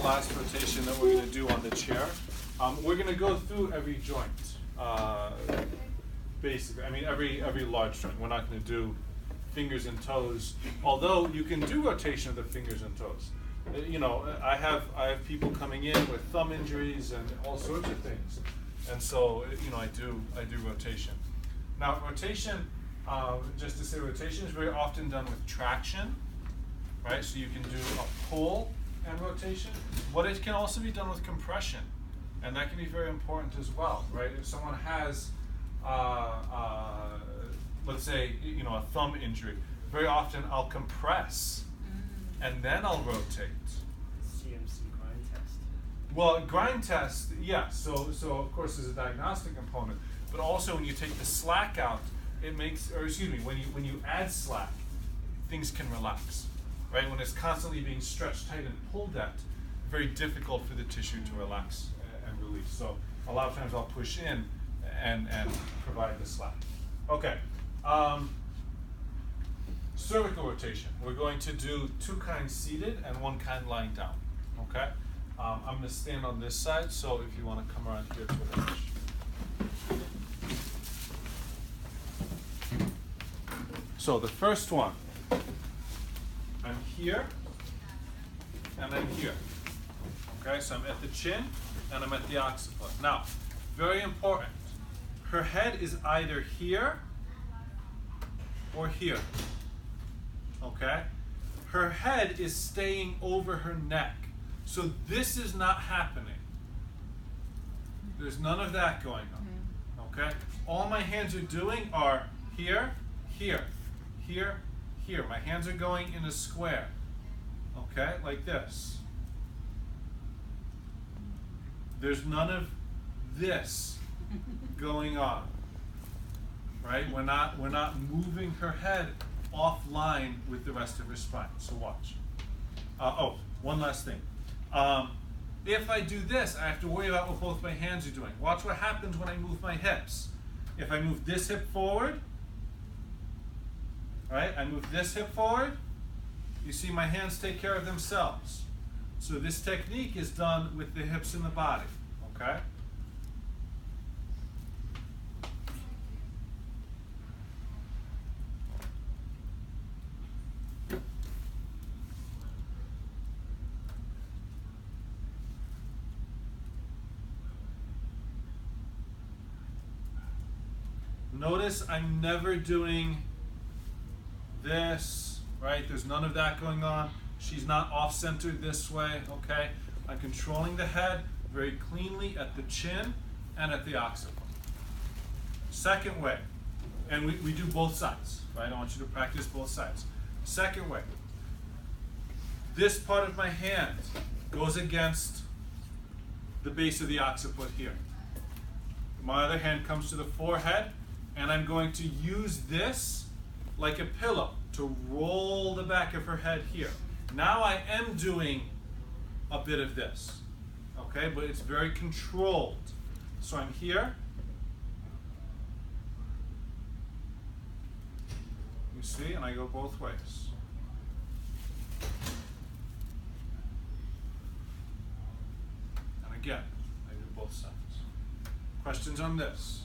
last rotation that we're going to do on the chair. We're going to go through every joint, basically. I mean, every large joint. We're not going to do fingers and toes, although you can do rotation of the fingers and toes. You know, I have people coming in with thumb injuries and all sorts of things, and so you know I do rotation. Now rotation, just to say, rotation is very often done with traction, right? So you can do a pull and rotation, but it can also be done with compression, and that can be very important as well, right? If someone has let's say, you know, a thumb injury, very often I'll compress and then I'll rotate. CMC grind test. Well, grind test, yeah, so of course there's a diagnostic component, but also when you take the slack out, it makes, or excuse me, when you add slack, things can relax, right? When it's constantly being stretched tight and pulled at, very difficult for the tissue to relax and release. So a lot of times I'll push in and provide the slack. Okay. Cervical rotation. We're going to do two kinds seated and one kind lying down. Okay? I'm going to stand on this side, so if you want to come around here to the edge. So the first one, I'm here and I'm here. Okay, so I'm at the chin and I'm at the occiput. Now, very important, her head is either here or here. Okay? Her head is staying over her neck. So this is not happening. There's none of that going on. Okay? All my hands are doing are here, here, here, here. My hands are going in a square. Okay? Like this. There's none of this going on. Right? We're not moving her head offline with the rest of her spine. So watch. Oh, one last thing. If I do this, I have to worry about what both my hands are doing. Watch what happens when I move my hips. If I move this hip forward, right? I move this hip forward, you see my hands take care of themselves. So this technique is done with the hips and the body, okay? Notice I'm never doing this, right? There's none of that going on. She's not off-centered this way, okay? I'm controlling the head very cleanly at the chin and at the occiput. Second way, and we do both sides, right? I want you to practice both sides. Second way, this part of my hand goes against the base of the occiput here. My other hand comes to the forehead, and I'm going to use this like a pillow to roll the back of her head here. Now I am doing a bit of this, okay? But it's very controlled. So I'm here. You see, and I go both ways. And again, I do both sides. Questions on this?